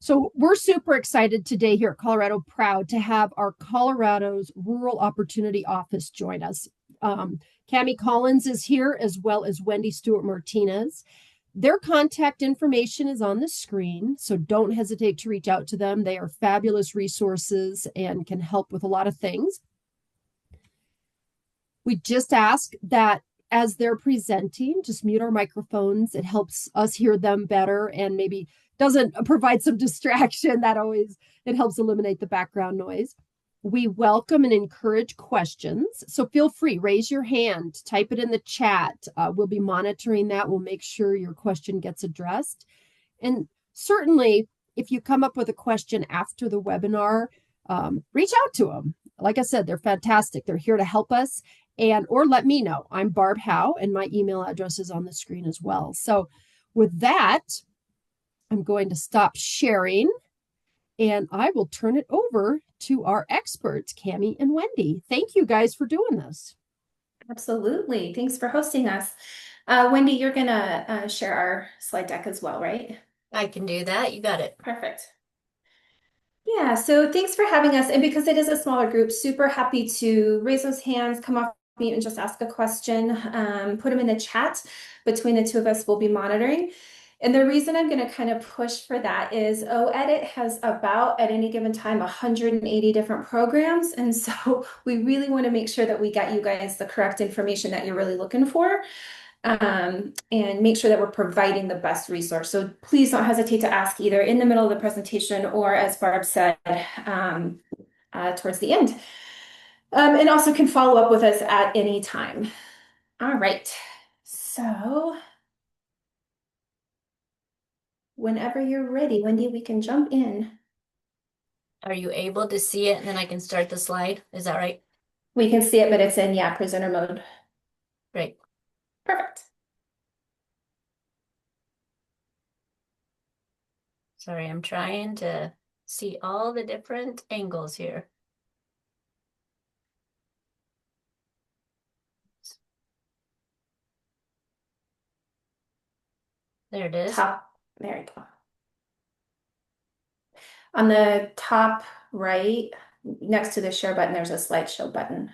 So we're super excited today here at Colorado Proud to have our Colorado's Rural Opportunity Office join us. Cami Collins is here as well as Wendy Stewart Martinez. Their contact information is on the screen, so don't hesitate to reach out to them. They are fabulous resources and can help with a lot of things. We just ask that as they're presenting, just mute our microphones. It helps us hear them better and maybe doesn't provide some distraction. It helps eliminate the background noise. We welcome and encourage questions. So feel free, raise your hand, type it in the chat. We'll be monitoring that. We'll make sure your question gets addressed. And certainly, if you come up with a question after the webinar, reach out to them. Like I said, they're fantastic. They're here to help us or let me know. I'm Barb Howe, and my email address is on the screen as well. So with that, I'm going to stop sharing, and I will turn it over to our experts, Cami and Wendy. Thank you guys for doing this. Absolutely. Thanks for hosting us. Wendy, you're going to share our slide deck as well, right? I can do that. You got it. Perfect. Yeah, so thanks for having us. And because it is a smaller group, super happy to raise those hands, come off mute and just ask a question, put them in the chat. Between the two of us, we'll be monitoring. And the reason I'm going to kind of push for that is OEDIT has about, at any given time, 180 different programs. And so we really want to make sure that we get you guys the correct information that you're really looking for. And make sure that we're providing the best resource. So please don't hesitate to ask either in the middle of the presentation or, as Barb said, towards the end. And also can follow up with us at any time. All right. So whenever you're ready, Wendy, we can jump in. Are you able to see it and then I can start the slide? Is that right? We can see it, but it's in, presenter mode. Great. Perfect. Sorry, I'm trying to see all the different angles here. There it is. There you go. On the top right, next to the share button, there's a slideshow button.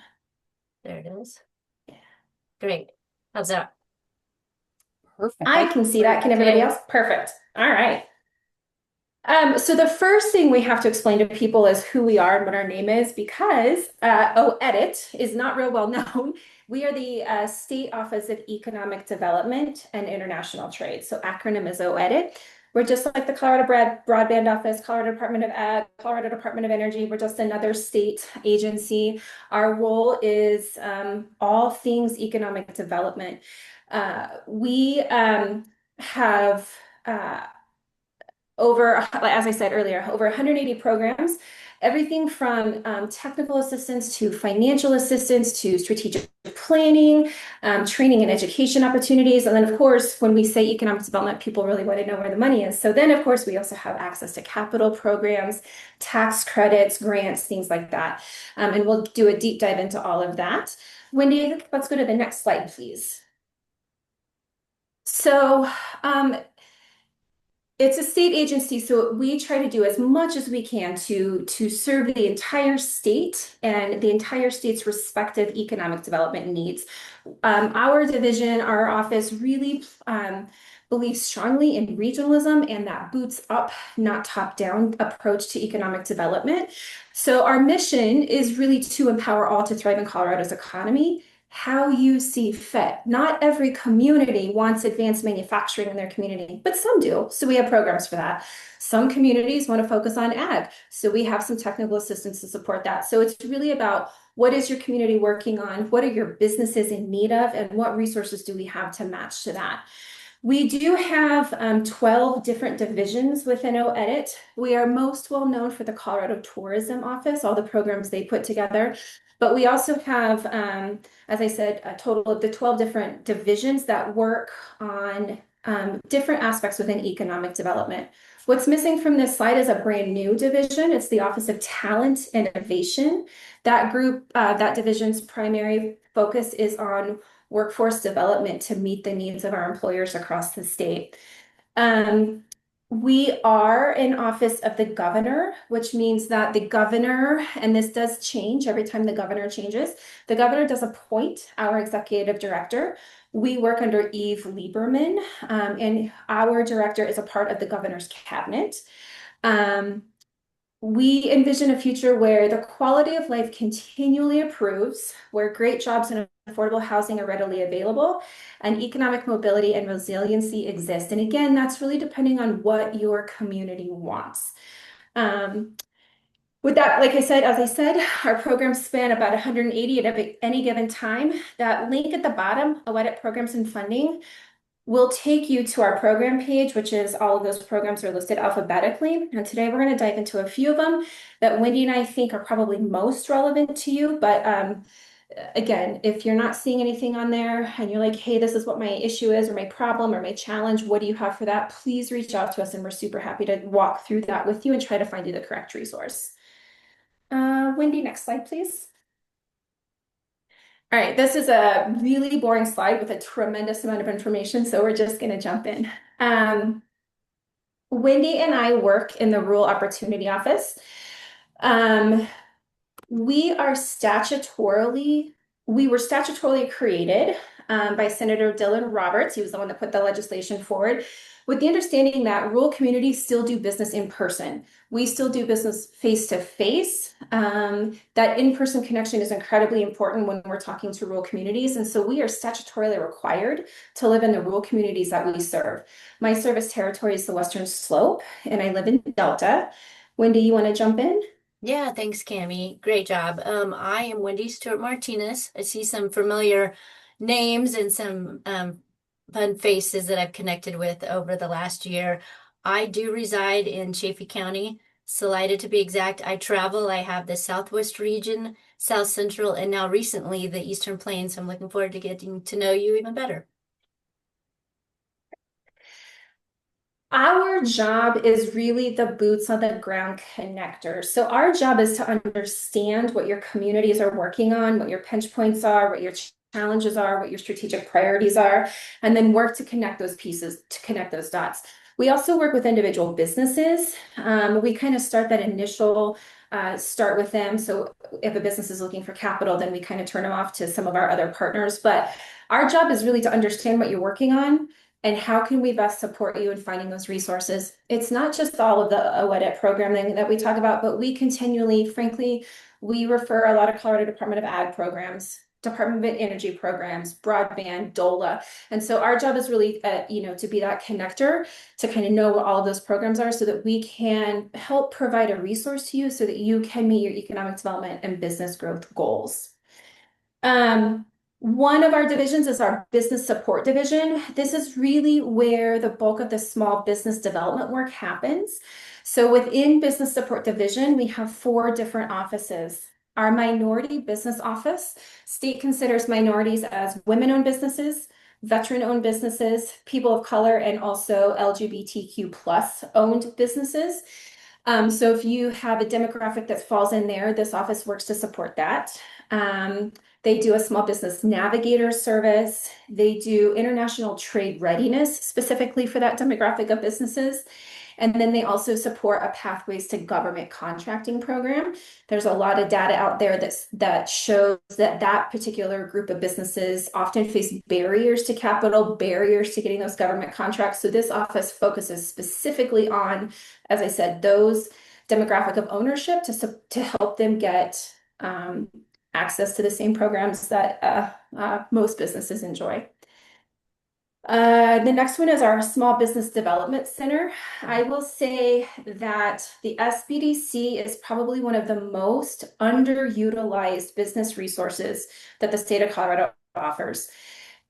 There it is. Yeah. Great. How's that? Perfect. I can see that. Can everybody else? Perfect. All right. So the first thing we have to explain to people is who we are and what our name is, because OEDIT is not real well known. We are the State Office of Economic Development and International Trade. So acronym is OEDIT. We're just like the Colorado Broadband Office, Colorado Department of Ag, Colorado Department of Energy. We're just another state agency. Our role is all things economic development. We have as I said earlier, over 180 programs, everything from technical assistance to financial assistance to strategic planning, training and education opportunities. And then, of course, when we say economic development, people really want to know where the money is. So then, of course, we also have access to capital programs, tax credits, grants, things like that. And we'll do a deep dive into all of that. Wendy, let's go to the next slide, please. So, it's a state agency, so we try to do as much as we can to serve the entire state and the entire state's respective economic development needs. Our division, our office really believes strongly in regionalism and that boots up, not top down approach to economic development. So our mission is really to empower all to thrive in Colorado's economy, how you see fit. Not every community wants advanced manufacturing in their community, but some do. So we have programs for that. Some communities want to focus on ag. So we have some technical assistance to support that. So it's really about what is your community working on? What are your businesses in need of? And what resources do we have to match to that? We do have 12 different divisions within OEDIT. We are most well known for the Colorado Tourism Office, all the programs they put together. But we also have, as I said, a total of the 12 different divisions that work on different aspects within economic development. What's missing from this slide is a brand new division. It's the Office of Talent and Innovation. That group, that division's primary focus is on workforce development to meet the needs of our employers across the state. We are in office of the governor, which means that the governor, and this does change every time the governor changes, the governor does appoint our executive director. We work under Eve Lieberman, and our director is a part of the governor's cabinet. Um, we envision a future where the quality of life continually improves, where great jobs and affordable housing are readily available, and economic mobility and resiliency exist. And again, that's really depending on what your community wants. Um, with that, like I said, as I said, our programs span about 180 at any given time. That link at the bottom, OEDIT programs and funding, will take you to our program page, which is all of those programs are listed alphabetically. And today we're going to dive into a few of them that Wendy and I think are probably most relevant to you. But again, if you're not seeing anything on there and you're like, hey, this is what my issue is or my problem or my challenge, what do you have for that? Please reach out to us and we're super happy to walk through that with you and try to find you the correct resource. Wendy, next slide, please. All right, this is a really boring slide with a tremendous amount of information, so we're just going to jump in. Wendy and I work in the Rural Opportunity Office. We were statutorily created by Senator Dylan Roberts. He was the one that put the legislation forward, with the understanding that rural communities still do business in person. We still do business face to face. That in-person connection is incredibly important when we're talking to rural communities. And so we are statutorily required to live in the rural communities that we serve. My service territory is the Western Slope, and I live in Delta. Wendy, you want to jump in? Yeah, thanks, Cami. Great job. I am Wendy Stewart Martinez. I see some familiar names and some fun faces that I've connected with over the last year. I do reside in Chaffee County, Salida to be exact. I travel. I have the Southwest region, South Central, and now recently the Eastern Plains. So I'm looking forward to getting to know you even better. Our job is really the boots on the ground connector. So our job is to understand what your communities are working on, what your pinch points are, what your challenges are, what your strategic priorities are, and then work to connect those pieces, to connect those dots. We also work with individual businesses. We kind of start that initial start with them. So if a business is looking for capital, then we kind of turn them off to some of our other partners. But our job is really to understand what you're working on and how can we best support you in finding those resources. It's not just all of the OEDIT programming that we talk about, but we continually, frankly, we refer a lot of Colorado Department of Ag programs, Department of Energy programs, broadband, DOLA. And so our job is really, to be that connector to kind of know what all of those programs are so that we can help provide a resource to you so that you can meet your economic development and business growth goals. One of our divisions is our business support division. This is really where the bulk of the small business development work happens. So within business support division, we have 4 different offices. Our minority business office, state considers minorities as women-owned businesses, veteran-owned businesses, people of color, and also LGBTQ plus owned businesses. So if you have a demographic that falls in there, this office works to support that. They do a small business navigator service. They do international trade readiness specifically for that demographic of businesses. And then they also support a Pathways to Government contracting program. There's a lot of data out there that shows that particular group of businesses often face barriers to capital, barriers to getting those government contracts. So this office focuses specifically on, as I said, those demographic of ownership to help them get access to the same programs that most businesses enjoy. The next one is our Small Business Development Center. I will say that the SBDC is probably one of the most underutilized business resources that the state of Colorado offers.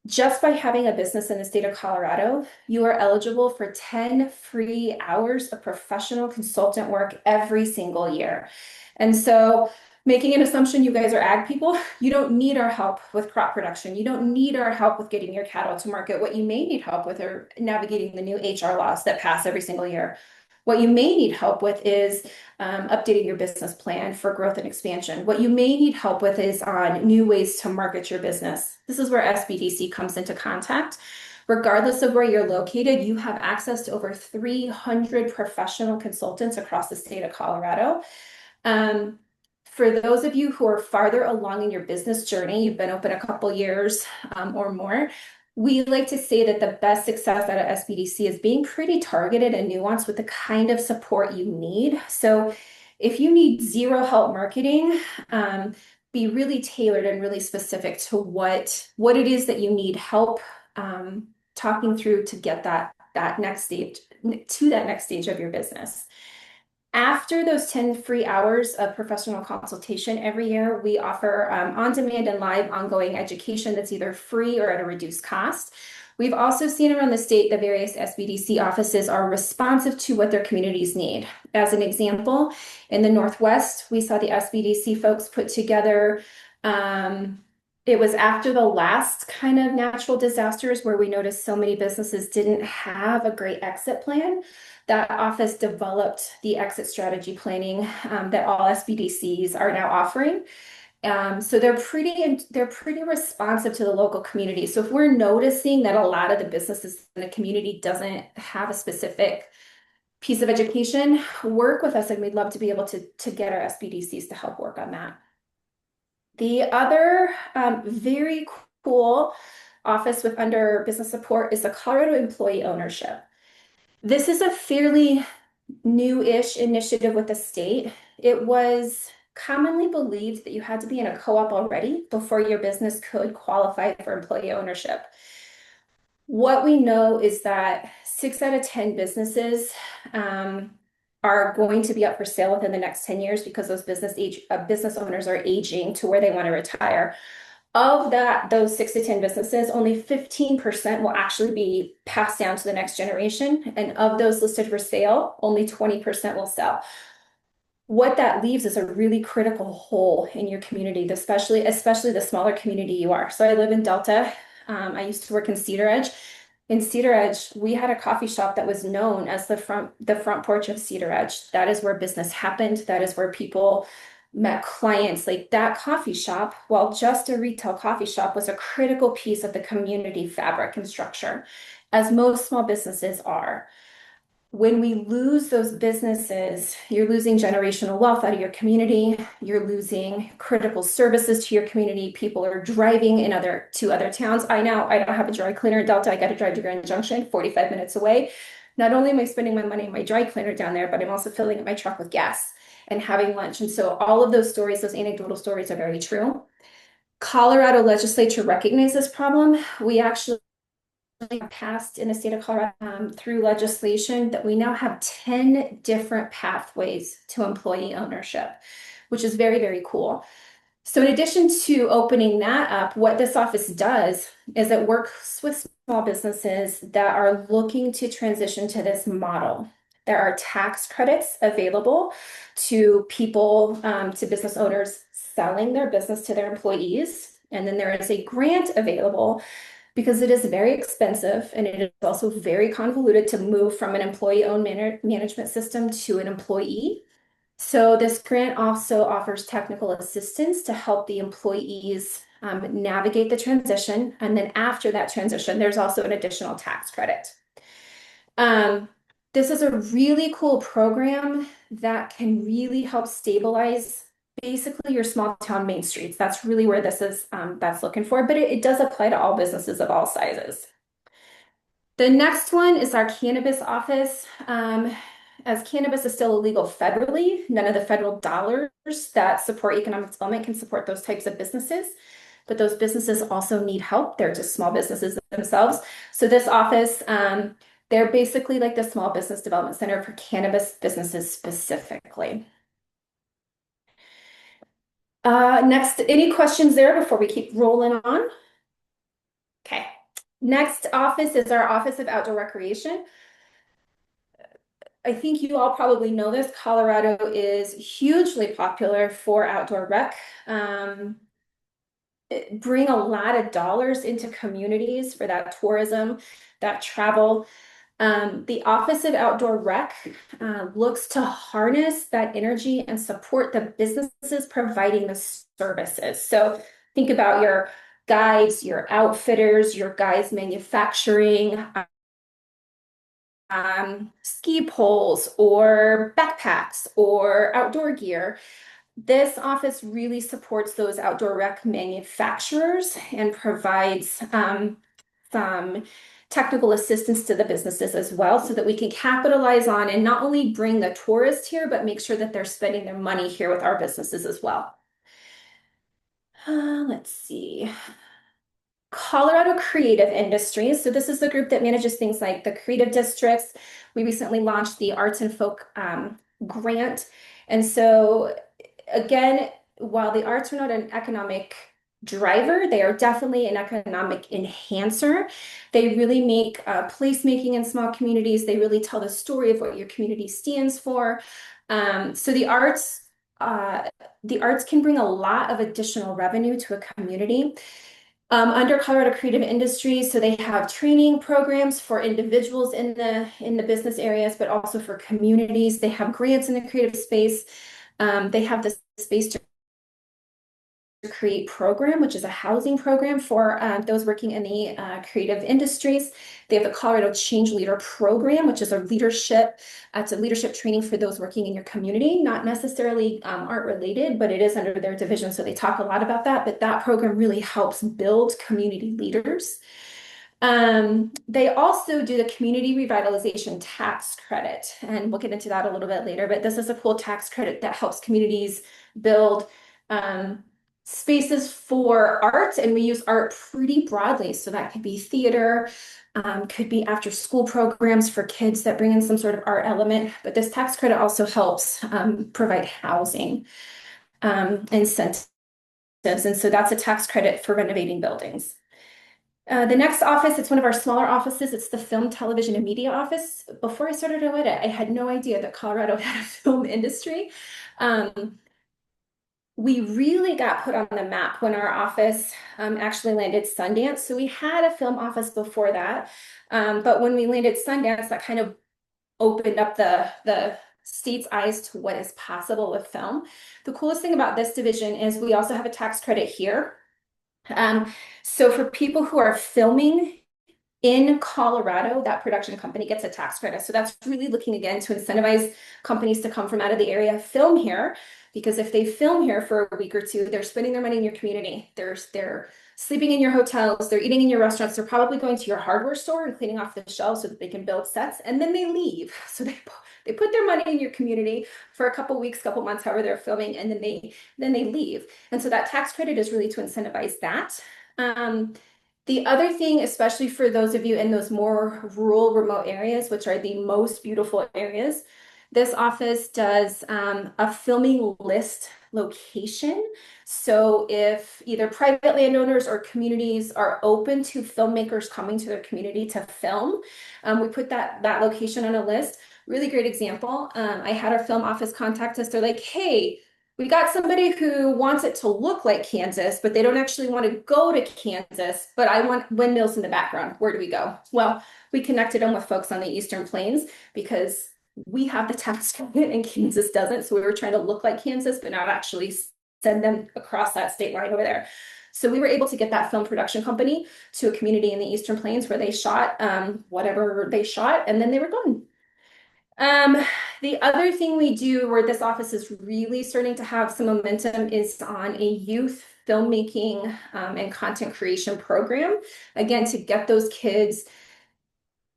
Just by having a business in the state of Colorado, you are eligible for 10 free hours of professional consultant work every single year. And so making an assumption you guys are ag people, you don't need our help with crop production. You don't need our help with getting your cattle to market. What you may need help with are navigating the new HR laws that pass every single year. What you may need help with is updating your business plan for growth and expansion. What you may need help with is on new ways to market your business. This is where SBDC comes into contact. Regardless of where you're located, you have access to over 300 professional consultants across the state of Colorado. For those of you who are farther along in your business journey, you've been open a couple years or more, we like to say that the best success out of SBDC is being pretty targeted and nuanced with the kind of support you need. So if you need zero help marketing, be really tailored and really specific to what it is that you need help talking through to get that next stage of your business. After those 10 free hours of professional consultation every year, we offer on-demand and live ongoing education that's either free or at a reduced cost. We've also seen around the state the various SBDC offices are responsive to what their communities need. As an example, in the Northwest, we saw the SBDC folks put together, it was after the last kind of natural disasters where we noticed so many businesses didn't have a great exit plan. That office developed the exit strategy planning that all SBDCs are now offering. So they're pretty responsive to the local community. So if we're noticing that a lot of the businesses in the community doesn't have a specific piece of education, work with us, and we'd love to be able to get our SBDCs to help work on that. The other very cool office under business support is the Colorado Employee Ownership. This is a fairly new-ish initiative with the state. It was commonly believed that you had to be in a co-op already before your business could qualify for employee ownership. What we know is that 6 out of 10 businesses are going to be up for sale within the next 10 years because those business owners are aging to where they want to retire. Of those 6 to 10 businesses, only 15% will actually be passed down to the next generation. And of those listed for sale, only 20% will sell. What that leaves is a really critical hole in your community, especially the smaller community you are. So I live in Delta. I used to work in Cedar Edge. In Cedar Edge, we had a coffee shop that was known as the front porch of Cedar Edge. That is where business happened. That is where people met clients. Like that coffee shop, while just a retail coffee shop, was a critical piece of the community fabric and structure, as most small businesses are. When we lose those businesses, you're losing generational wealth out of your community. You're losing critical services to your community. People are driving to other towns. I don't have a dry cleaner in Delta. I got to drive to Grand Junction, 45 minutes away. Not only am I spending my money on my dry cleaner down there, but I'm also filling up my truck with gas and having lunch. And so all of those stories, those anecdotal stories, are very true. Colorado legislature recognized this problem. We actually passed in the state of Colorado through legislation that we now have 10 different pathways to employee ownership, which is very, very cool. So in addition to opening that up, what this office does is it works with small businesses that are looking to transition to this model. There are tax credits available to people, to business owners selling their business to their employees. And then there is a grant available because it is very expensive and it is also very convoluted to move from an employee-owned management system to an employee. So this grant also offers technical assistance to help the employees navigate the transition. And then after that transition, there's also an additional tax credit. This is a really cool program that can really help stabilize basically your small town main streets. That's really where this is, that's looking for, but it does apply to all businesses of all sizes. The next one is our cannabis office. As cannabis is still illegal federally, none of the federal dollars that support economic development can support those types of businesses, but those businesses also need help. They're just small businesses themselves. So this office, they're basically like the Small Business Development Center for cannabis businesses specifically. Next, any questions there before we keep rolling on? Okay. Next office is our Office of Outdoor Recreation. I think you all probably know this. Colorado is hugely popular for outdoor rec. Bring a lot of dollars into communities for that tourism, that travel. The Office of Outdoor Rec looks to harness that energy and support the businesses providing the services. So think about your guides, your outfitters, your guides manufacturing, ski poles or backpacks or outdoor gear. This office really supports those outdoor rec manufacturers and provides some technical assistance to the businesses as well, so that we can capitalize on and not only bring the tourist here, but make sure that they're spending their money here with our businesses as well. Let's see. Colorado Creative Industries. So this is the group that manages things like the creative districts. We recently launched the Arts and Folk grant. And so again, while the arts are not an economic driver, they are definitely an economic enhancer. They really make placemaking in small communities. They really tell the story of what your community stands for. So the arts can bring a lot of additional revenue to a community. Under Colorado Creative Industries, so they have training programs for individuals in the business areas, but also for communities. They have grants in the creative space. They have the space to create program, which is a housing program for those working in the creative industries. They have the Colorado Change Leader program, which is a leadership. It's a leadership training for those working in your community, not necessarily art related, but it is under their division. So they talk a lot about that, but that program really helps build community leaders. They also do the community revitalization tax credit, and we'll get into that a little bit later, but this is a cool tax credit that helps communities build spaces for art, and we use art pretty broadly. So that could be theater, could be after school programs for kids that bring in some sort of art element, but this tax credit also helps provide housing incentives. And so that's a tax credit for renovating buildings. The next office, it's one of our smaller offices. It's the Film, Television, and Media office. Before I started OEDIT, I had no idea that Colorado had a film industry. We really got put on the map when our office actually landed Sundance. So we had a film office before that. But when we landed Sundance, that kind of opened up the state's eyes to what is possible with film. The coolest thing about this division is we also have a tax credit here. So for people who are filming in Colorado, that production company gets a tax credit. So that's really looking again to incentivize companies to come from out of the area, film here, because if they film here for a week or two, they're spending their money in your community. They're sleeping in your hotels, they're eating in your restaurants, they're probably going to your hardware store and cleaning off the shelves so that they can build sets, and then they leave. So they put their money in your community for a couple weeks, couple months, however they're filming, and then they leave. And so that tax credit is really to incentivize that. The other thing, especially for those of you in those more rural, remote areas, which are the most beautiful areas, this office does a filming list location. So if either private landowners or communities are open to filmmakers coming to their community to film, we put that location on a list. Really great example. I had our film office contact us. They're like, hey, we got somebody who wants it to look like Kansas, but they don't actually want to go to Kansas, but I want windmills in the background. Where do we go? Well, we connected them with folks on the Eastern Plains because we have the tax credit and Kansas doesn't. So we were trying to look like Kansas, but not actually send them across that state line over there. So we were able to get that film production company to a community in the Eastern Plains where they shot whatever they shot, and then they were gone. The other thing we do where this office is really starting to have some momentum is on a youth filmmaking and content creation program. Again, to get those kids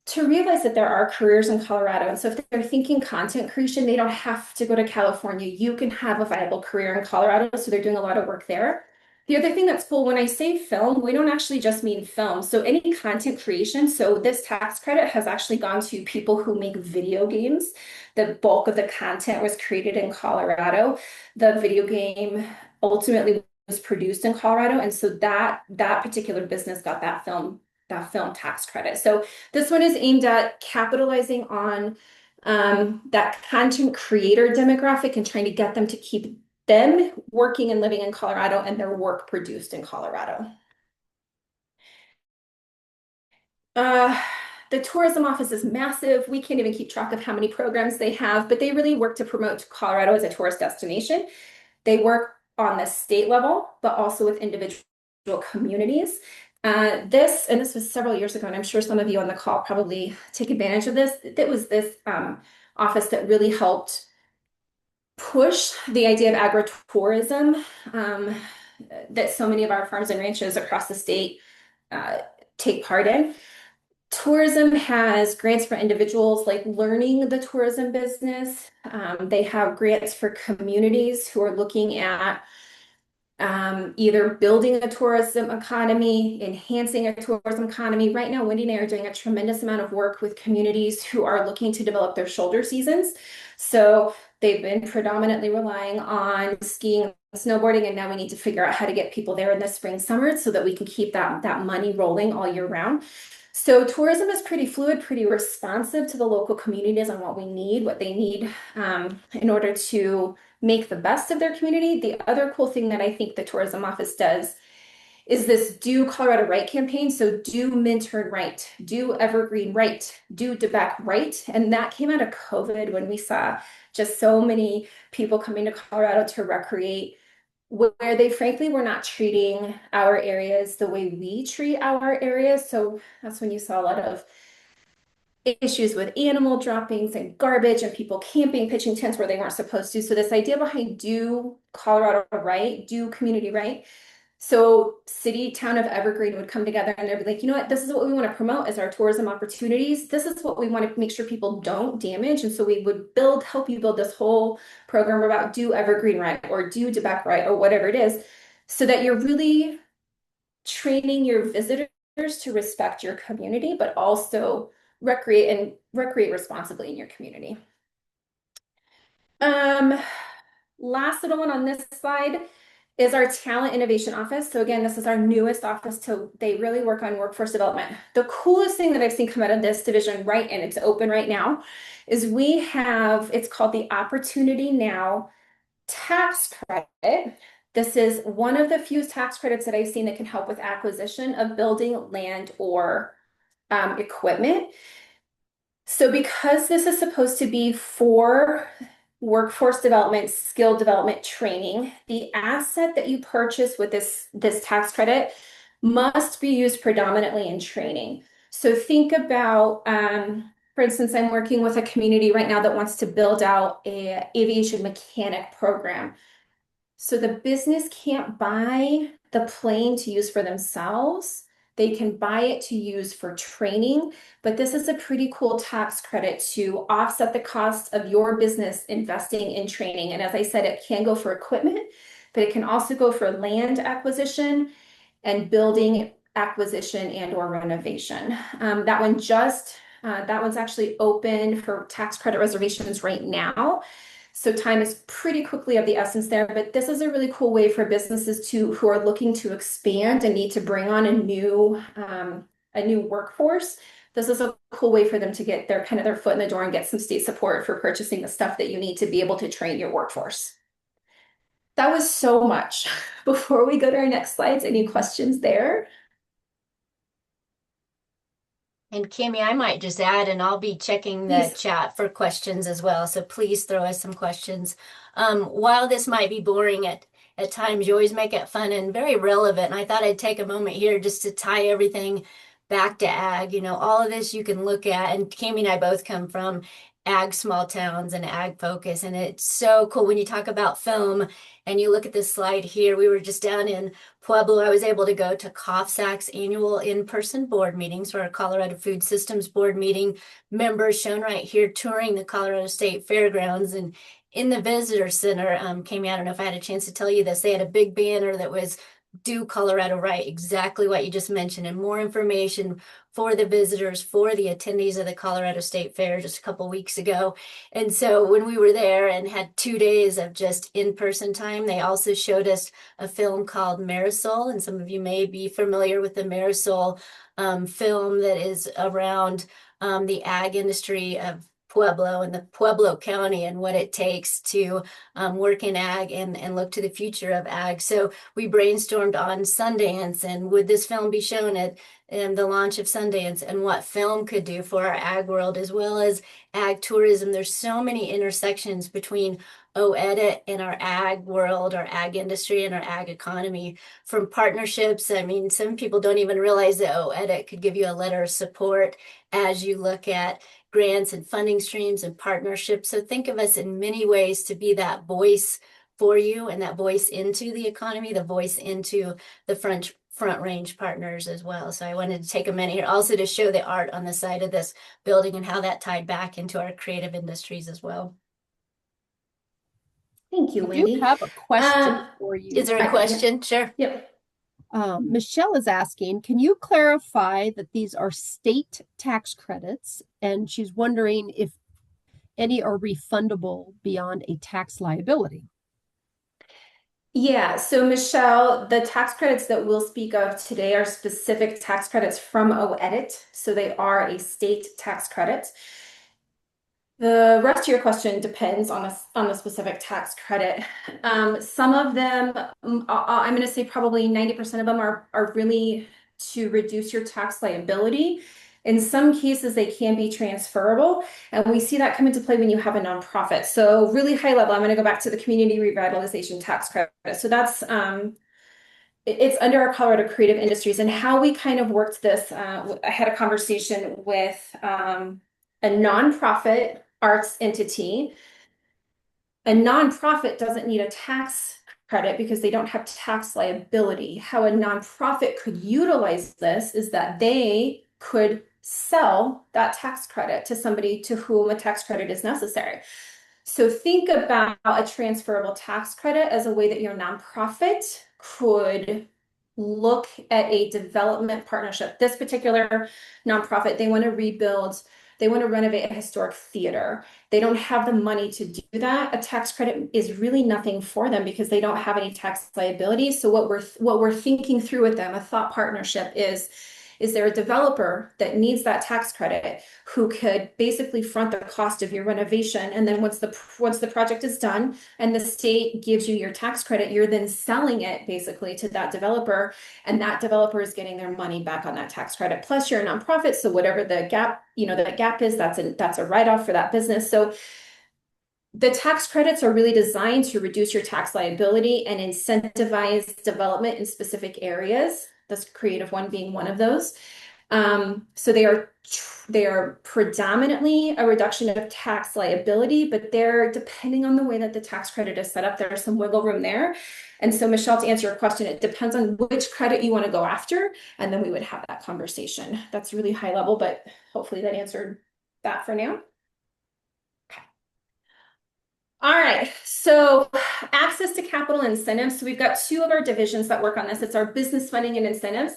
to realize that there are careers in Colorado. And so if they're thinking content creation, they don't have to go to California. You can have a viable career in Colorado. So they're doing a lot of work there. The other thing that's cool, when I say film, we don't actually just mean film. So any content creation, so this tax credit has actually gone to people who make video games. The bulk of the content was created in Colorado. The video game ultimately was produced in Colorado. And so that particular business got that film tax credit. So this one is aimed at capitalizing on that content creator demographic and trying to get them to keep them working and living in Colorado and their work produced in Colorado. The tourism office is massive. We can't even keep track of how many programs they have, but they really work to promote Colorado as a tourist destination. They work on the state level, but also with individual communities. This was several years ago, and I'm sure some of you on the call probably take advantage of this. It was this office that really helped push the idea of agritourism that so many of our farms and ranches across the state uh, take part in. Tourism has grants for individuals like learning the tourism business. They have grants for communities who are looking at either building a tourism economy, enhancing a tourism economy. Right now, Wendy and I are doing a tremendous amount of work with communities who are looking to develop their shoulder seasons. So they've been predominantly relying on skiing, snowboarding, and now we need to figure out how to get people there in the spring, summer so that we can keep that money rolling all year round. So tourism is pretty fluid, pretty responsive to the local communities and what they need in order to make the best of their community. The other cool thing that I think the tourism office does is this Do Colorado Right campaign. So do Minturn right, do Evergreen right, do DeBeck right. And that came out of COVID when we saw just so many people coming to Colorado to recreate where they frankly were not treating our areas the way we treat our areas. So that's when you saw a lot of issues with animal droppings and garbage and people camping, pitching tents where they weren't supposed to. So this idea behind Do Colorado Right, do community right. So city, town of Evergreen would come together and they'd be like, you know what, this is what we want to promote as our tourism opportunities. This is what we want to make sure people don't damage. And so we would help you build this whole program about Do Evergreen Right or Do DeBeck Right or whatever it is, so that you're really training your visitors to respect your community, but also recreate responsibly in your community. Last little one on this slide is our Talent Innovation Office. So again, this is our newest office. They really work on workforce development. The coolest thing that I've seen come out of this division, right, and it's open right now, is it's called the Opportunity Now tax credit. This is one of the few tax credits that I've seen that can help with acquisition of building, land, or equipment. So because this is supposed to be for workforce development, skill development training, the asset that you purchase with this tax credit must be used predominantly in training. So think about, for instance, I'm working with a community right now that wants to build out a aviation mechanic program. So the business can't buy the plane to use for themselves. They can buy it to use for training, but this is a pretty cool tax credit to offset the cost of your business investing in training. And as I said, it can go for equipment, but it can also go for land acquisition and building acquisition and or renovation. That one's actually open for tax credit reservations right now. So time is pretty quickly of the essence there, but this is a really cool way for businesses who are looking to expand and need to bring on a new workforce. This is a cool way for them to get their foot in the door and get some state support for purchasing the stuff that you need to be able to train your workforce. That was so much. Before we go to our next slides, any questions there? And Kimmy, I might just add, and I'll be checking the chat for questions as well. So please throw us some questions. While this might be boring at times, you always make it fun and very relevant. And I thought I'd take a moment here just to tie everything back to ag. You know, all of this you can look at, and Kimmy and I both come from ag small towns and ag focus. And it's so cool when you talk about film and you look at this slide here. We were just down in Pueblo. I was able to go to COFSAC's annual in-person board meetings for our Colorado Food Systems Board meeting members shown right here touring the Colorado State Fairgrounds. And in the visitor center, Kimmy, I don't know if I had a chance to tell you this, they had a big banner that was Do Colorado Right, exactly what you just mentioned, and more information for the visitors, for the attendees of the Colorado State Fair just a couple weeks ago. And so when we were there and had 2 days of just in-person time, they also showed us a film called Marisol, and some of you may be familiar with the Marisol film that is around the ag industry of Pueblo and the Pueblo County and what it takes to work in ag and look to the future of ag. So we brainstormed on Sundance and would this film be shown at the launch of Sundance and what film could do for our ag world as well as ag tourism. There's so many intersections between OEDIT in our ag world, our ag industry, and our ag economy. From partnerships, I mean, some people don't even realize that OEDIT could give you a letter of support as you look at grants and funding streams and partnerships. So think of us in many ways to be that voice for you and that voice into the economy, the voice into the front range partners as well. So I wanted to take a minute here also to show the art on the side of this building and how that tied back into our creative industries as well. Thank you, I do Wendy. have a question for you. Is there a question? Sure. Yep. Michelle is asking, can you clarify that these are state tax credits? And she's wondering if any are refundable beyond a tax liability. Yeah, so Michelle, the tax credits that we'll speak of today are specific tax credits from OEDIT. So they are a state tax credit. The rest of your question depends on the specific tax credit. Some of them, I'm going to say probably 90% of them are really to reduce your tax liability. In some cases, they can be transferable, and we see that come into play when you have a nonprofit. So really high level, I'm going to go back to the community revitalization tax credit. So that's it's under our Colorado Creative Industries, and how we kind of worked this. I had a conversation with a nonprofit arts entity. A nonprofit doesn't need a tax credit because they don't have tax liability. How a nonprofit could utilize this is that they could sell that tax credit to somebody to whom a tax credit is necessary. So think about a transferable tax credit as a way that your nonprofit could look at a development partnership. This particular nonprofit, they want to rebuild, they want to renovate a historic theater. They don't have the money to do that. A tax credit is really nothing for them because they don't have any tax liability. So what we're thinking through with them, a thought partnership is there a developer that needs that tax credit who could basically front the cost of your renovation, and then once the project is done and the state gives you your tax credit, you're then selling it basically to that developer, and that developer is getting their money back on that tax credit. Plus you're a nonprofit, so whatever the gap, that gap is, that's a write-off for that business. So the tax credits are really designed to reduce your tax liability and incentivize development in specific areas. This creative one being one of those. So they are predominantly a reduction of tax liability, but they're depending on the way that the tax credit is set up, there's some wiggle room there. And so Michelle, to answer your question, it depends on which credit you want to go after, and then we would have that conversation. That's really high level, but hopefully that answered that for now. All right, so access to capital incentives. So we've got two of our divisions that work on this. It's our business funding and incentives.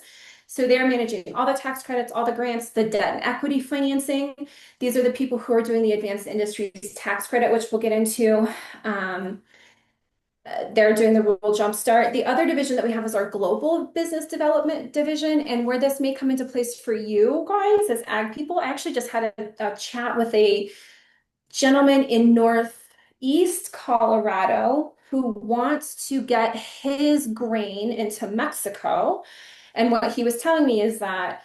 So they're managing all the tax credits, all the grants, the debt and equity financing. These are the people who are doing the advanced industries tax credit, which we'll get into. They're doing the rural jumpstart. The other division that we have is our global business development division. And where this may come into place for you guys as ag people, I actually just had a chat with a gentleman in Northeast Colorado who wants to get his grain into Mexico. And what he was telling me is that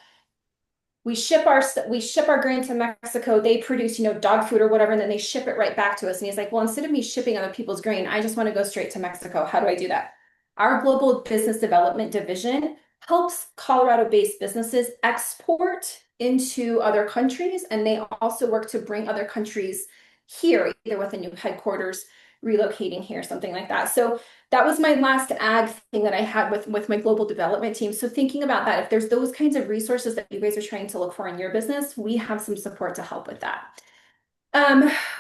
we ship our grain to Mexico, they produce, dog food or whatever, and then they ship it right back to us. And he's like, well, instead of me shipping other people's grain, I just want to go straight to Mexico. How do I do that? Our global business development division helps Colorado-based businesses export into other countries, and they also work to bring other countries here, either with a new headquarters, relocating here, something like that. So that was my last ag thing that I had with my global development team. So thinking about that, if there's those kinds of resources that you guys are trying to look for in your business, we have some support to help with that.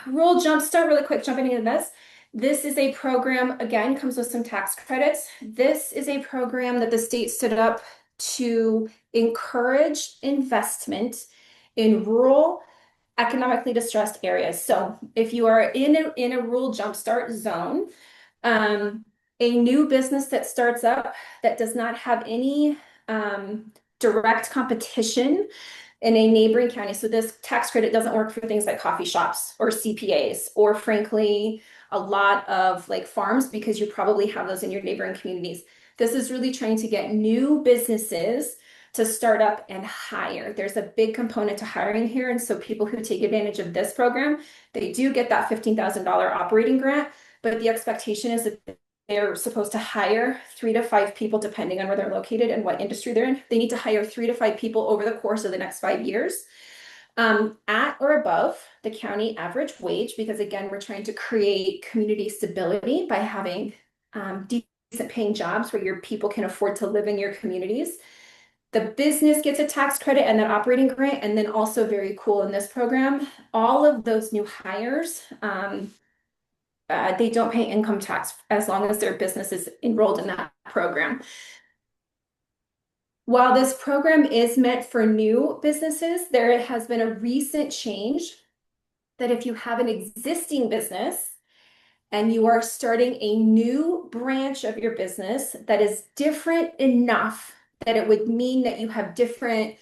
Rural Jumpstart, really quick, jumping into this. This is a program, again, comes with some tax credits. This is a program that the state stood up to encourage investment in rural, economically distressed areas. So if you are in a rural jumpstart zone, a new business that starts up that does not have any direct competition in a neighboring county. So this tax credit doesn't work for things like coffee shops or CPAs, or frankly, a lot of like farms, because you probably have those in your neighboring communities. This is really trying to get new businesses to start up and hire. There's a big component to hiring here. And so people who take advantage of this program, they do get that $15,000 operating grant, but the expectation is that they're supposed to hire 3 to 5 people, depending on where they're located and what industry they're in. They need to hire 3 to 5 people over the course of the next 5 years, at or above the county average wage, because again, we're trying to create community stability by having decent paying jobs where your people can afford to live in your communities. The business gets a tax credit and that operating grant, and then also very cool in this program, all of those new hires, they don't pay income tax as long as their business is enrolled in that program. While this program is meant for new businesses, there has been a recent change that if you have an existing business and you are starting a new branch of your business that is different enough that it would mean that you have different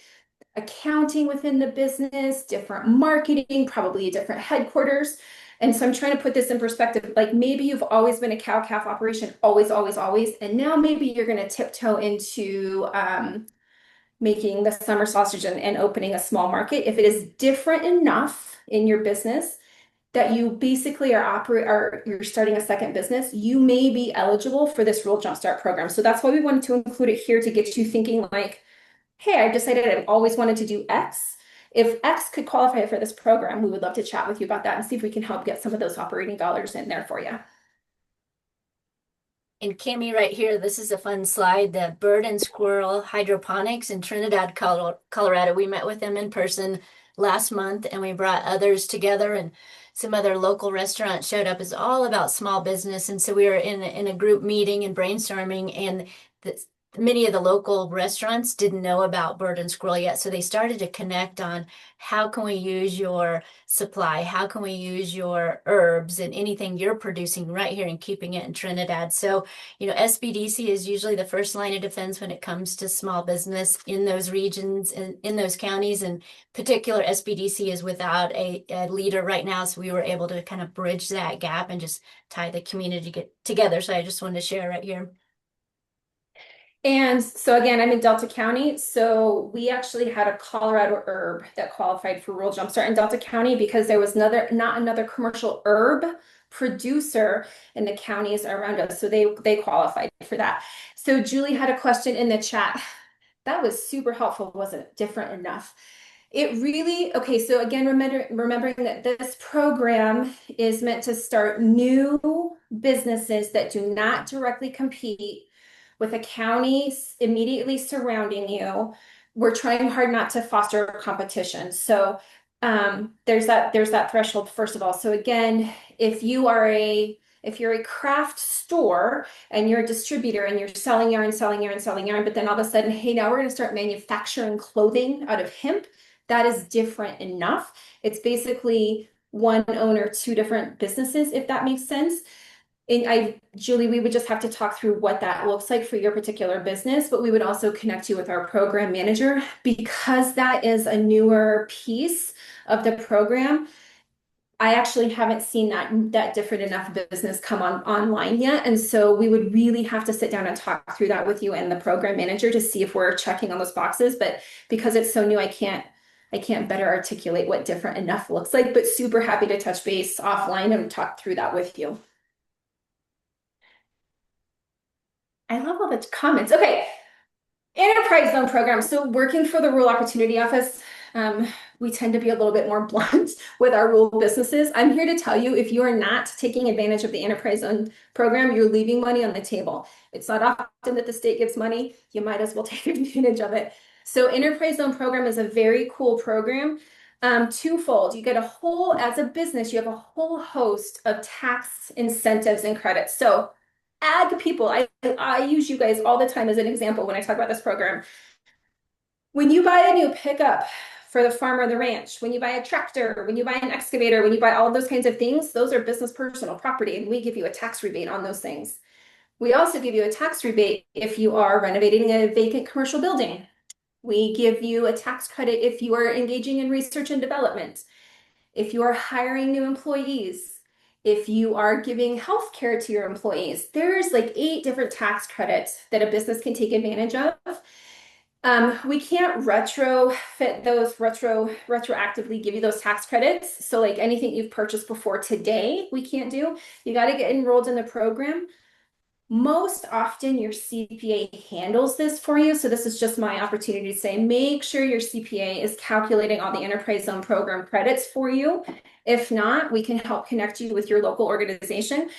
accounting within the business, different marketing, probably a different headquarters. And so I'm trying to put this in perspective. Like maybe you've always been a cow-calf operation, always, always, always. And now maybe you're going to tiptoe into making the summer sausage and opening a small market. If it is different enough in your business that you basically you're starting a second business, you may be eligible for this Rural Jumpstart program. So that's why we wanted to include it here, to get you thinking like, hey, I've decided I've always wanted to do X. If X could qualify for this program, we would love to chat with you about that and see if we can help get some of those operating dollars in there for you. And Cami, right here, this is a fun slide, the bird and squirrel hydroponics in Trinidad, Colorado. We met with them in person last month, and we brought others together, and some other local restaurants showed up. It's all about small business. And so we were in a group meeting and brainstorming, and many of the local restaurants didn't know about bird and squirrel yet. So they started to connect on how can we use your supply? How can we use your herbs and anything you're producing right here and keeping it in Trinidad? So, SBDC is usually the first line of defense when it comes to small business in those regions and in those counties. And particular SBDC is without a leader right now. So we were able to kind of bridge that gap and just tie the community together. So I just wanted to share right here. And so again, I'm in Delta County. So we actually had a Colorado herb that qualified for Rural Jumpstart in Delta County because there was not another commercial herb producer in the counties around us. So they qualified for that. So Julie had a question in the chat. That was super helpful. Wasn't different enough. It really, okay, so again, remembering that this program is meant to start new businesses that do not directly compete with a county immediately surrounding you. We're trying hard not to foster competition. So there's that threshold, first of all. So again, if you're a craft store and you're a distributor and you're selling yarn, but then all of a sudden, hey, now we're going to start manufacturing clothing out of hemp, that is different enough. It's basically one owner, two different businesses, if that makes sense. And Julie, we would just have to talk through what that looks like for your particular business, but we would also connect you with our program manager because that is a newer piece of the program. I actually haven't seen that different enough business come online yet. And so we would really have to sit down and talk through that with you and the program manager to see if we're checking on those boxes. But because it's so new, I can't better articulate what different enough looks like, but super happy to touch base offline and talk through that with you. I love all the comments. Okay. Enterprise Zone program. So working for the Rural Opportunity Office, we tend to be a little bit more blunt with our rural businesses. I'm here to tell you, if you are not taking advantage of the Enterprise Zone program, you're leaving money on the table. It's not often that the state gives money. You might as well take advantage of it. So Enterprise Zone program is a very cool program. Twofold. You get as a business, you have a whole host of tax incentives and credits. So ag people, I use you guys all the time as an example when I talk about this program. When you buy a new pickup for the farm or the ranch, when you buy a tractor, when you buy an excavator, when you buy all of those kinds of things, those are business personal property, and we give you a tax rebate on those things. We also give you a tax rebate if you are renovating a vacant commercial building. We give you a tax credit if you are engaging in research and development, if you are hiring new employees, if you are giving health care to your employees. There's like 8 different tax credits that a business can take advantage of. We can't retroactively give you those tax credits. So like anything you've purchased before today, we can't do. You got to get enrolled in the program. Most often your CPA handles this for you. So this is just my opportunity to say, make sure your CPA is calculating all the enterprise zone program credits for you. If not, we can help connect you with your local organization.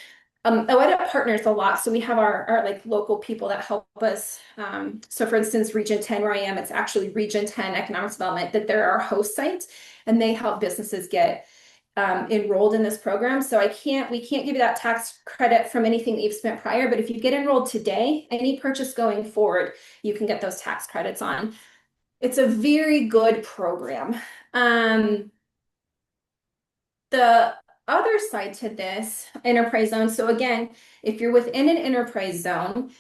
OEDIT partners a lot. So we have our like local people that help us. So for instance, Region 10 where I am, it's actually Region 10 Economic Development that they're our host site and they help businesses get enrolled in this program. So we can't give you that tax credit from anything that you've spent prior, but if you get enrolled today, any purchase going forward, you can get those tax credits on. It's a very good program. The other side to this enterprise zone. So again, if you're within an enterprise zone,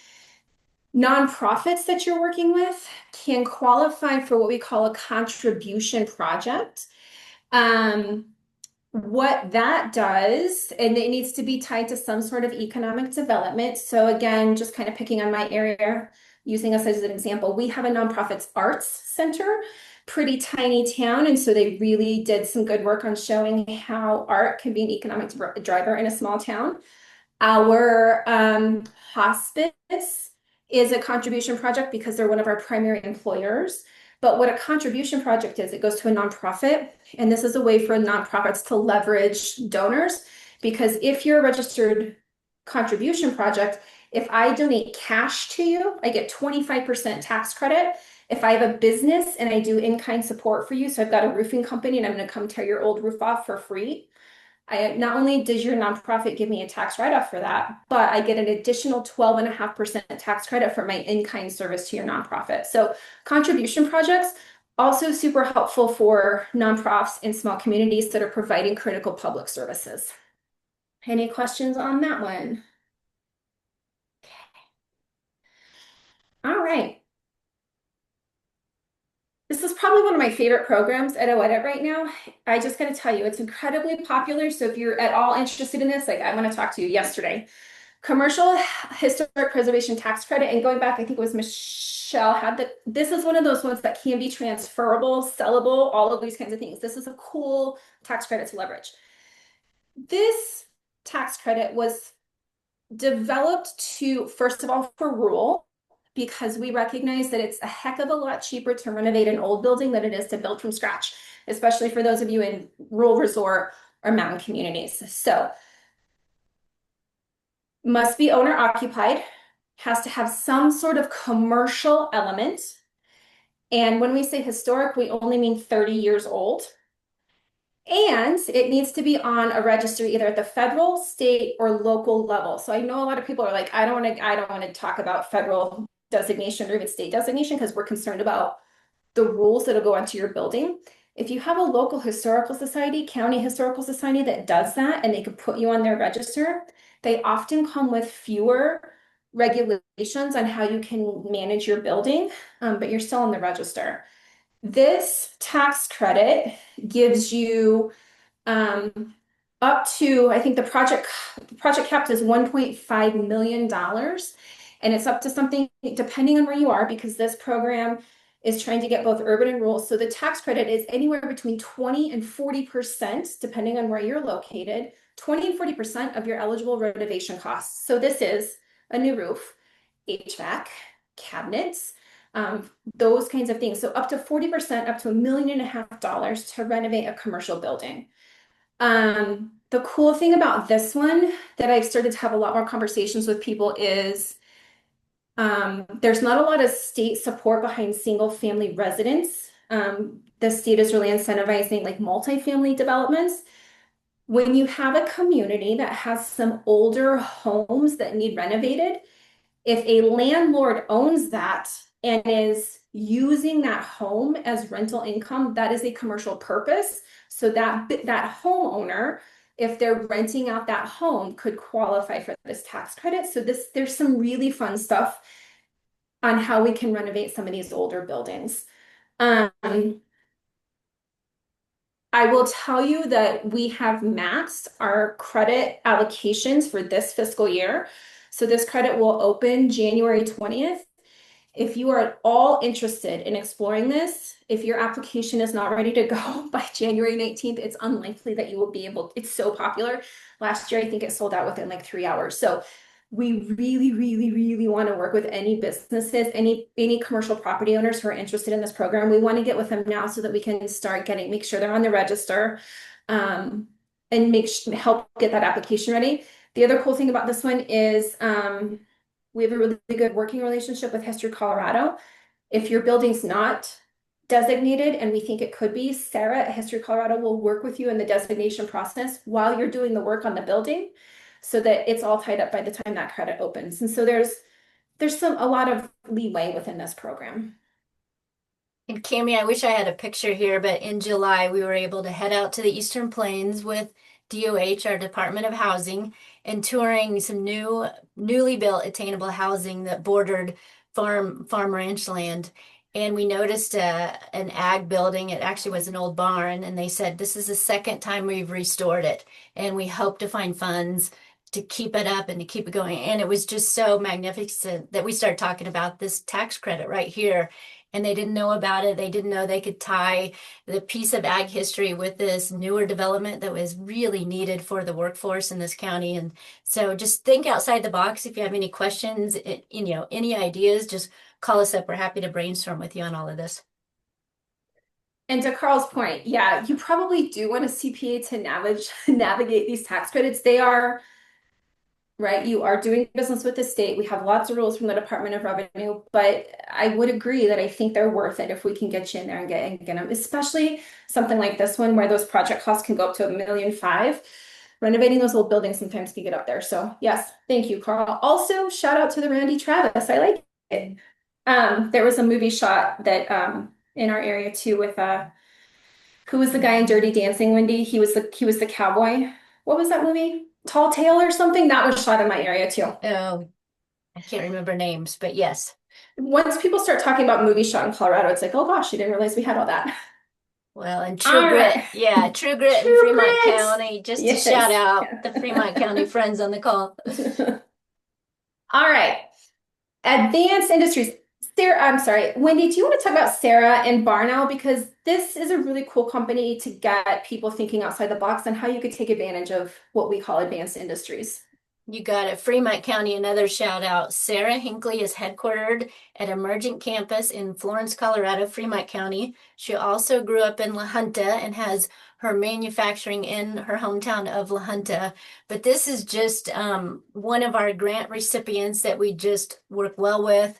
nonprofits that you're working with can qualify for what we call a contribution project. What that does, and it needs to be tied to some sort of economic development. So again, just kind of picking on my area, using us as an example, we have a nonprofits arts center, pretty tiny town. And so they really did some good work on showing how art can be an economic driver in a small town. Our hospice is a contribution project because they're one of our primary employers. But what a contribution project is, it goes to a nonprofit, and this is a way for nonprofits to leverage donors. Because if you're a registered contribution project, if I donate cash to you, I get 25% tax credit. If I have a business and I do in-kind support for you, so I've got a roofing company and I'm going to come tear your old roof off for free, not only does your nonprofit give me a tax write-off for that, but I get an additional 12.5% tax credit for my in-kind service to your nonprofit. So contribution projects also super helpful for nonprofits in small communities that are providing critical public services. Any questions on that one? All right. This is probably one of my favorite programs at OEDIT right now. I just got to tell you, it's incredibly popular. So if you're at all interested in this, like I want to talk to you yesterday. Commercial historic preservation tax credit, and going back, I think it was Michelle had that. This is one of those ones that can be transferable, sellable, all of these kinds of things. This is a cool tax credit to leverage. This tax credit was developed to, first of all, for rural, because we recognize that it's a heck of a lot cheaper to renovate an old building than it is to build from scratch, especially for those of you in rural resort or mountain communities. So must be owner occupied, has to have some sort of commercial element. And when we say historic, we only mean 30 years old. And it needs to be on a registry either at the federal, state, or local level. So I know a lot of people are like, I don't want to talk about federal designation or even state designation because we're concerned about the rules that'll go onto your building. If you have a local historical society, county historical society that does that and they could put you on their register, they often come with fewer regulations on how you can manage your building, but you're still on the register. This tax credit gives you up to, I think the project capped is $1.5 million. And it's up to something depending on where you are, because this program is trying to get both urban and rural. So the tax credit is anywhere between 20 and 40%, depending on where you're located, 20 and 40% of your eligible renovation costs. So this is a new roof, HVAC, cabinets, those kinds of things. So up to 40%, up to $1.5 million to renovate a commercial building. The cool thing about this one that I've started to have a lot more conversations with people is there's not a lot of state support behind single family residents. The state is really incentivizing like multifamily developments. When you have a community that has some older homes that need renovated, if a landlord owns that and is using that home as rental income, that is a commercial purpose. So that homeowner, if they're renting out that home, could qualify for this tax credit. So there's some really fun stuff on how we can renovate some of these older buildings. I will tell you that we have maxed our credit allocations for this fiscal year. So this credit will open January 20th. If you are at all interested in exploring this, if your application is not ready to go by January 19th, it's unlikely that you will be able, it's so popular. Last year, I think it sold out within like 3 hours. So we really, really, really want to work with any businesses, any commercial property owners who are interested in this program. We want to get with them now so that we can start make sure they're on the register, and help get that application ready. The other cool thing about this one is we have a really good working relationship with History Colorado. If your building's not designated, and we think it could be, Sarah at History Colorado will work with you in the designation process while you're doing the work on the building, so that it's all tied up by the time that credit opens. And so there's a lot of leeway within this program. And Cami, I wish I had a picture here, but in July we were able to head out to the Eastern Plains with DOH, our Department of Housing, and touring some newly built attainable housing that bordered farm ranch land. And we noticed an ag building. It actually was an old barn, and they said this is the second time we've restored it, and we hope to find funds to keep it up and to keep it going. And it was just so magnificent that we started talking about this tax credit right here. And they didn't know about it. They didn't know they could tie the piece of ag history with this newer development that was really needed for the workforce in this county. And so just think outside the box. If you have any questions, any ideas, just call us up. We're happy to brainstorm with you on all of this. And to Carl's point, yeah, you probably do want a CPA to navigate these tax credits. They are, right? You are doing business with the state. We have lots of rules from the Department of Revenue, but I would agree that I think they're worth it if we can get you in there and get them, especially something like this one where those project costs can go up to $1.5 million. Renovating those old buildings sometimes can get up there. So yes, thank you, Carl. Also, shout out to the Randy Travis. I like it. There was a movie shot that in our area too with who was the guy in Dirty Dancing, Wendy? He was the cowboy. What was that movie? Tall Tale or something? That was shot in my area too. Oh, I can't remember names, but yes. Once people start talking about movie shot in Colorado, it's like, oh gosh, I didn't realize we had all that. Well, and True Grit, right. yeah, True Grit in True Fremont Grit. County, just Yes. to shout out Yeah. the Fremont County friends on the call. All right. Advanced Industries. Sarah, I'm sorry, Wendy, do you want to talk about Sarah and Barnow? Because this is a really cool company to get people thinking outside the box on how you could take advantage of what we call advanced industries. You got it. Fremont County, another shout out. Sarah Hinckley is headquartered at Emergent Campus in Florence, Colorado, Fremont County. She also grew up in La Junta and has her manufacturing in her hometown of La Junta. But this is just one of our grant recipients that we just work well with.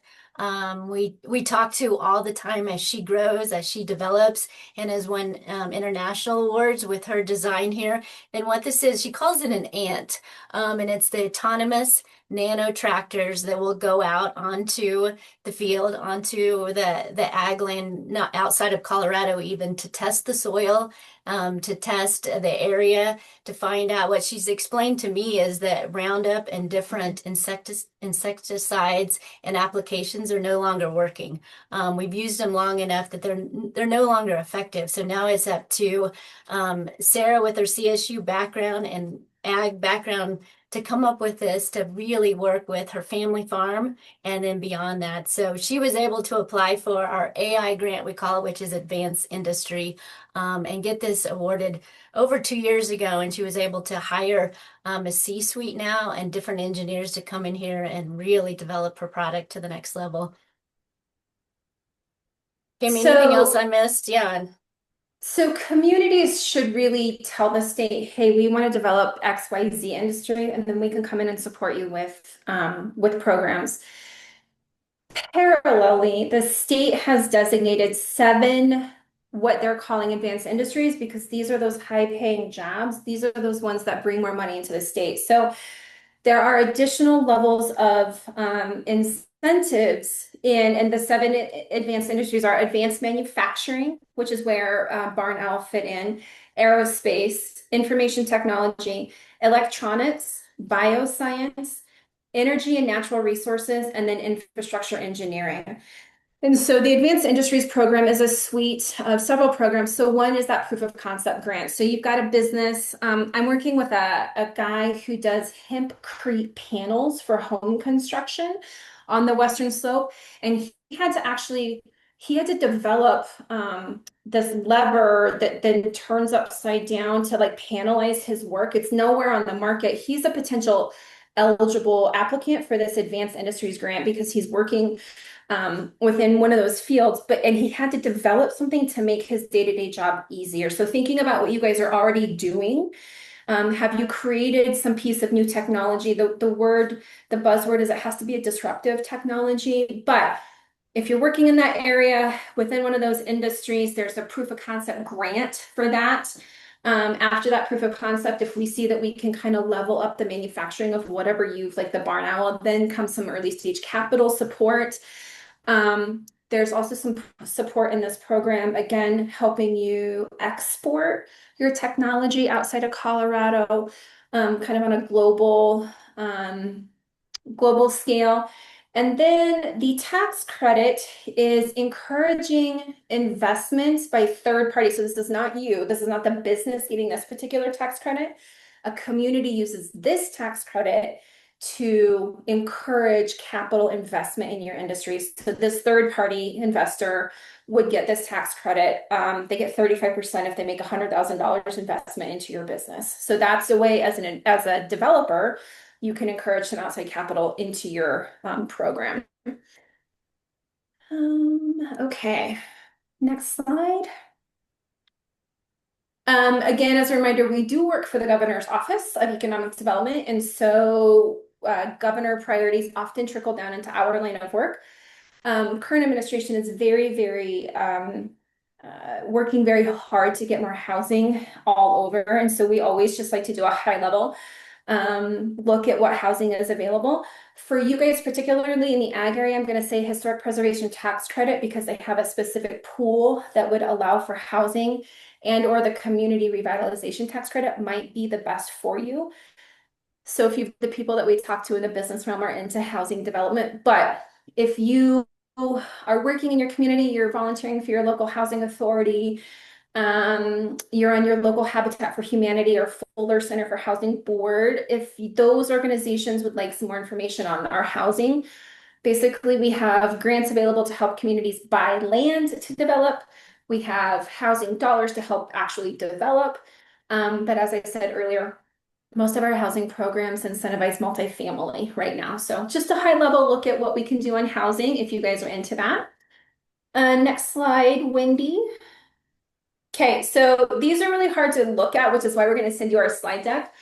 We talk to all the time as she grows, as she develops, and has won international awards with her design here. And what this is, she calls it an ant. And it's the autonomous nano tractors that will go out onto the field, onto the ag land, not outside of Colorado, even to test the soil, to test the area, to find out. What she's explained to me is that Roundup and different insecticides and applications are no longer working. We've used them long enough that they're no longer effective. So now it's up to Sarah with her CSU background and ag background to come up with this, to really work with her family farm and then beyond that. So she was able to apply for our AI grant, we call it, which is Advanced Industry, and get this awarded over 2 years ago. And she was able to hire a C-suite now and different engineers to come in here and really develop her product to the next level. Okay, anything else I missed? Yeah. So communities should really tell the state, hey, we want to develop XYZ industry, and then we can come in and support you with programs. Parallelly, the state has designated 7 what they're calling advanced industries, because these are those high-paying jobs. These are those ones that bring more money into the state. So there are additional levels of incentives and the 7 advanced industries are advanced manufacturing, which is where Barn Owl fit in, aerospace, information technology, electronics, bioscience, energy and natural resources, and then infrastructure engineering. And so the Advanced Industries program is a suite of several programs. So one is that proof of concept grant. So you've got a business. I'm working with a guy who does hempcrete panels for home construction. on the Western Slope. And he had to develop this lever that then turns upside down to like panelize his work. It's nowhere on the market. He's a potential eligible applicant for this advanced industries grant because he's working within one of those fields, and he had to develop something to make his day-to-day job easier. So thinking about what you guys are already doing, have you created some piece of new technology? The buzzword is it has to be a disruptive technology, but if you're working in that area within one of those industries, there's a proof of concept grant for that. After that proof of concept, if we see that we can kind of level up the manufacturing of whatever you've like the barn owl, then comes some early stage capital support. There's also some support in this program, again, helping you export your technology outside of Colorado, kind of on a global scale. And then the tax credit is encouraging investments by third parties. So this is not you. This is not the business getting this particular tax credit. A community uses this tax credit to encourage capital investment in your industries. So this third party investor would get this tax credit. They get 35% if they make $100,000 investment into your business. So that's a way as a developer, you can encourage some outside capital into your program. Okay, next slide. Again, as a reminder, we do work for the Governor's Office of Economic Development, and so governor priorities often trickle down into our line of work. Current administration is very working very hard to get more housing all over, and so we always just like to do a high level look at what housing is available. For you guys, particularly in the ag area, I'm going to say historic preservation tax credit because they have a specific pool that would allow for housing, and or the community revitalization tax credit might be the best for you. So if the people that we talk to in the business realm are into housing development, but if you are working in your community, you're volunteering for your local housing authority, you're on your local Habitat for Humanity or Fuller Center for Housing Board. If those organizations would like some more information on our housing, basically we have grants available to help communities buy land to develop. We have housing dollars to help actually develop. But as I said earlier, most of our housing programs incentivize multifamily right now. So just a high level look at what we can do on housing if you guys are into that. Next slide, Wendy. Okay, so these are really hard to look at, which is why we're going to send you our slide deck.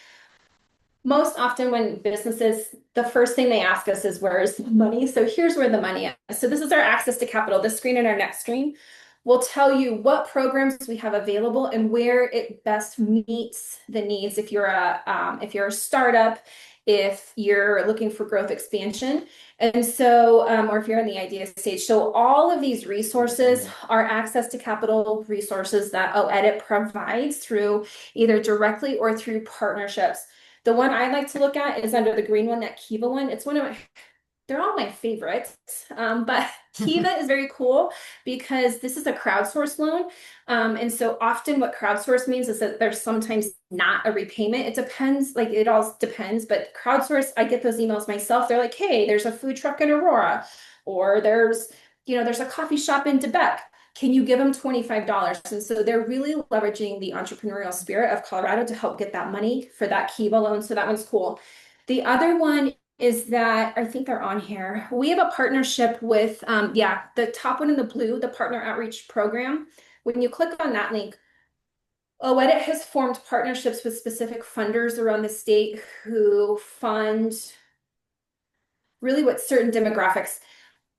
Most often when businesses, the first thing they ask us is, where is the money? So here's where the money is. So this is our access to capital. This screen and our next screen will tell you what programs we have available and where it best meets the needs. If you're a startup, if you're looking for growth expansion. And so, or if you're in the idea stage. So all of these resources are access to capital resources that OEDIT provides through either directly or through partnerships. The one I like to look at is under the green one, that Kiva one. It's one of they're all my favorites, but Kiva is very cool because this is a crowdsourced loan. And so often what crowdsource means is that there's sometimes not a repayment. It depends, like it all depends, but crowdsource, I get those emails myself. They're like, hey, there's a food truck in Aurora, or there's a coffee shop in Quebec. Can you give them $25? And so they're really leveraging the entrepreneurial spirit of Colorado to help get that money for that Kiva loan. So that one's cool. The other one is that I think they're on here. We have a partnership with, the top one in the blue, the Partner Outreach Program. When you click on that link, OEDIT has formed partnerships with specific funders around the state who fund really what certain demographics.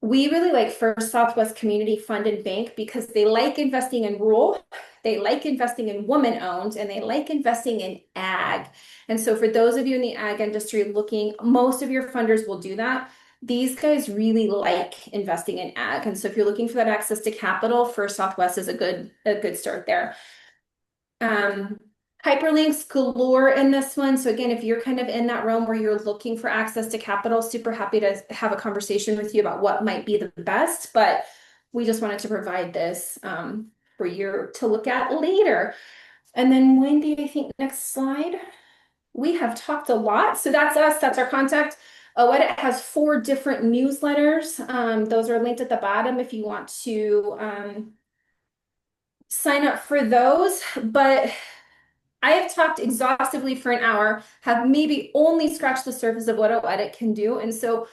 We really like First Southwest Community Fund and Bank because they like investing in rural, they like investing in woman-owned, and they like investing in ag. And so for those of you in the ag industry looking, most of your funders will do that. These guys really like investing in ag. And so if you're looking for that access to capital, First Southwest is a good start there. Hyperlinks galore in this one. So again, if you're kind of in that realm where you're looking for access to capital, super happy to have a conversation with you about what might be the best, but we just wanted to provide this for you to look at later. And then Wendy, I think next slide. We have talked a lot. So that's us, that's our contact. OEDIT has 4 different newsletters. Those are linked at the bottom if you want to sign up for those. But I have talked exhaustively for an hour, have maybe only scratched the surface of what OEDIT can do. And so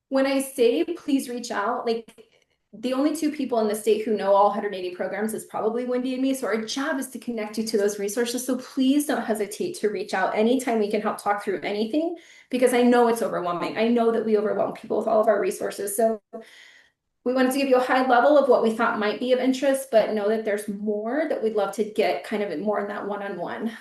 when I say please reach out, like the only 2 people in the state who know all 180 programs is probably Wendy and me. So our job is to connect you to those resources. So please don't hesitate to reach out anytime we can help talk through anything, because I know it's overwhelming. I know that we overwhelm people with all of our resources. So we wanted to give you a high level of what we thought might be of interest, but know that there's more that we'd love to get kind of more in that one-on-one.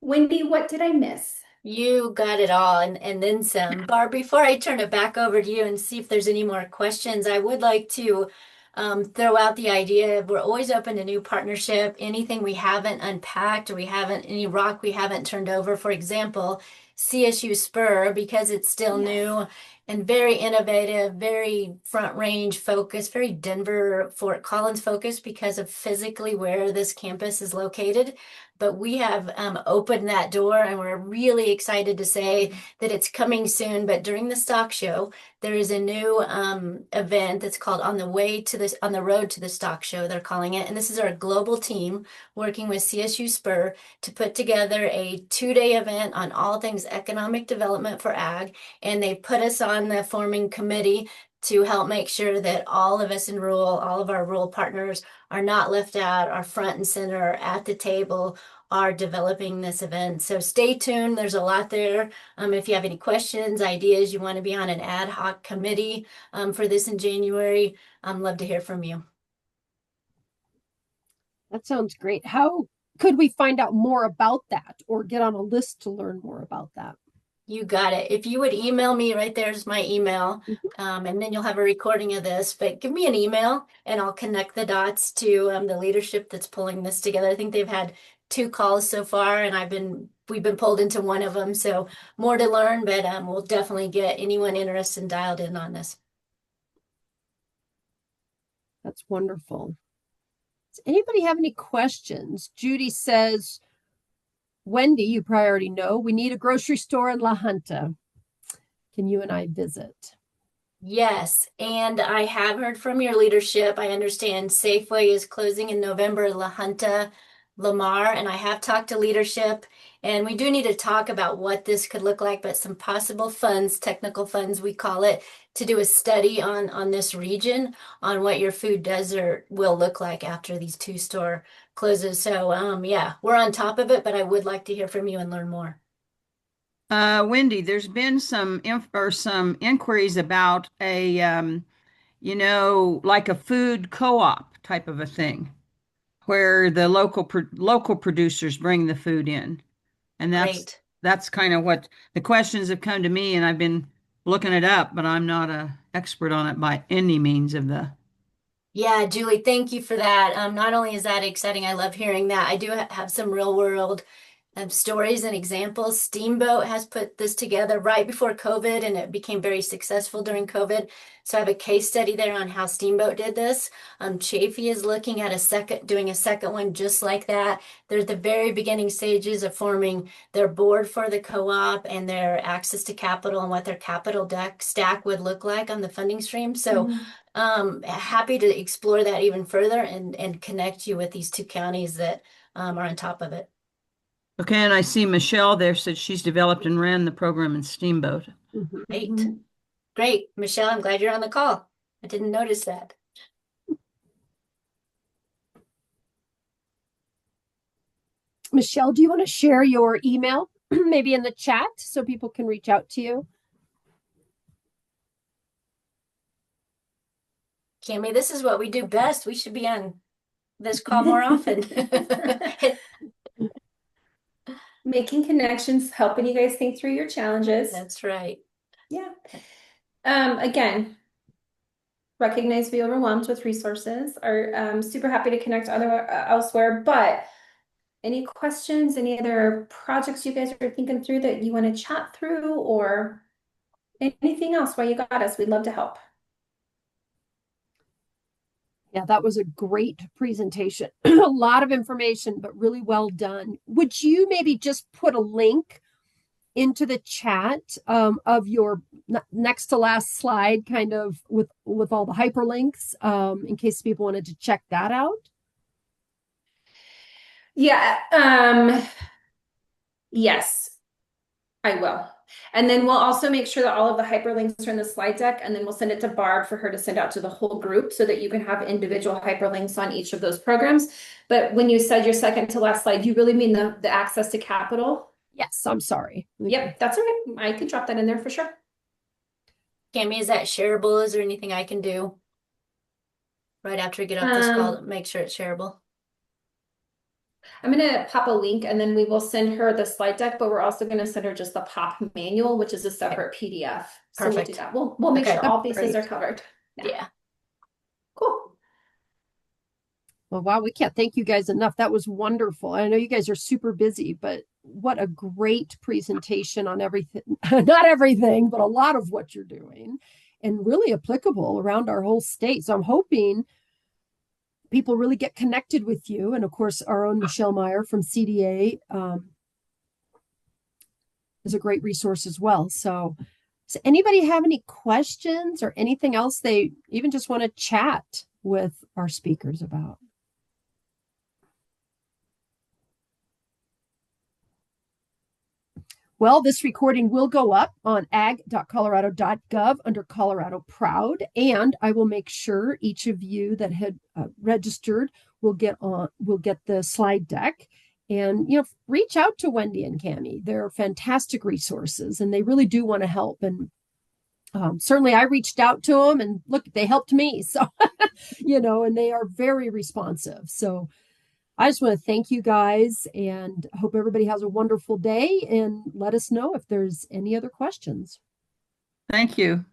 Wendy, what did I miss? You got it all and then some. Barb, before I turn it back over to you and see if there's any more questions, I would like to throw out the idea of we're always open to new partnership, anything we haven't unpacked or we haven't, any rock we haven't turned over. For example, CSU Spur, because it's still Yes. new and very innovative, very front range focused, very Denver, Fort Collins focused because of physically where this campus is located. But we have opened that door and we're really excited to say that it's coming soon. But during the stock show, there is a new event that's called On the Way to this, On the Road to the Stock Show, they're calling it. And this is our global team working with CSU Spur to put together a 2-day event on all things economic development for ag. And they put us on the forming committee to help make sure that all of us in rural, all of our rural partners are not left out, are front and center at the table, are developing this event. So stay tuned. There's a lot there. If you have any questions, ideas, you want to be on an ad hoc committee for this in January, I'd love to hear from you. That sounds great. How could we find out more about that or get on a list to learn more about that? You got it. If you would email me, right there's my email, and then you'll have a recording of this. But give me an email, and I'll connect the dots to the leadership that's pulling this together. I think they've had 2 calls so far, and we've been pulled into one of them. So more to learn, but we'll definitely get anyone interested and dialed in on this. That's wonderful. Does anybody have any questions? Judy says, Wendy, you probably already know, we need a grocery store in La Junta. Can you and I visit? Yes, and I have heard from your leadership. I understand Safeway is closing in November, La Junta, Lamar, and I have talked to leadership, and we do need to talk about what this could look like, but some possible funds, technical funds, we call it, to do a study on this region, on what your food desert will look like after these 2 store closes. So, yeah, we're on top of it, but I would like to hear from you and learn more. Wendy, there's been some some inquiries about a like a food co-op type of a thing where the local producers bring the food in. And Great. that's kind of what the questions have come to me, and I've been looking it up, but I'm not a expert on it by any means of the. Yeah, Julie, thank you for that. Not only is that exciting, I love hearing that. I do have some real world stories and examples. Steamboat has put this together right before COVID, and it became very successful during COVID. So I have a case study there on how Steamboat did this. Chafee is looking at doing a second one just like that. They're at the very beginning stages of forming their board for the co-op and their access to capital and what their capital deck stack would look like on the funding stream. So happy to explore that even further and connect you with these 2 counties that are on top of it. Okay, and I see Michelle there said she's developed and ran the program in Steamboat. Great. Great. Michelle, I'm glad you're on the call. I didn't notice that. Michelle, do you want to share your email maybe in the chat so people can reach out to you? Cami, this is what we do best. We should be on this call more often. Making connections, helping you guys think through your challenges. That's right. Yeah. Again, recognize we overwhelmed with resources. Are super happy to connect elsewhere. But any questions? Any other projects you guys are thinking through that you want to chat through, or anything else while you got us? We'd love to help. Yeah, that was a great presentation. A lot of information, but really well done. Would you maybe just put a link into the chat of your next to last slide, kind of with all the hyperlinks, in case people wanted to check that out. Yeah. Yes, I will. And then we'll also make sure that all of the hyperlinks are in the slide deck, and then we'll send it to Barb for her to send out to the whole group so that you can have individual hyperlinks on each of those programs. But when you said your second to last slide, you really mean the access to capital? Yes, I'm sorry. Yep, that's all right. I could drop that in there for sure. Cami, is that shareable? Is there anything I can do right after we get off this call to make sure it's shareable? I'm going to pop a link and then we will send her the slide deck, but we're also going to send her just the POP manual, which is a separate PDF. So we'll do Perfect. that. We'll make Okay. sure all bases Great. are covered. Yeah. Cool. Well, wow, we can't thank you guys enough. That was wonderful. I know you guys are super busy, but what a great presentation on everything. Not everything, but a lot of what you're doing, and really applicable around our whole state. So I'm hoping people really get connected with you. And of course, our own Michelle Meyer from CDA is a great resource as well. So does anybody have any questions or anything else they even just want to chat with our speakers about? Well, this recording will go up on ag.colorado.gov under Colorado Proud, and I will make sure each of you that had registered will get the slide deck. And reach out to Wendy and Cami. They're fantastic resources, and they really do want to help. And certainly, I reached out to them, and look, they helped me. So and they are very responsive. So I just want to thank you guys and hope everybody has a wonderful day, and let us know if there's any other questions. Thank you.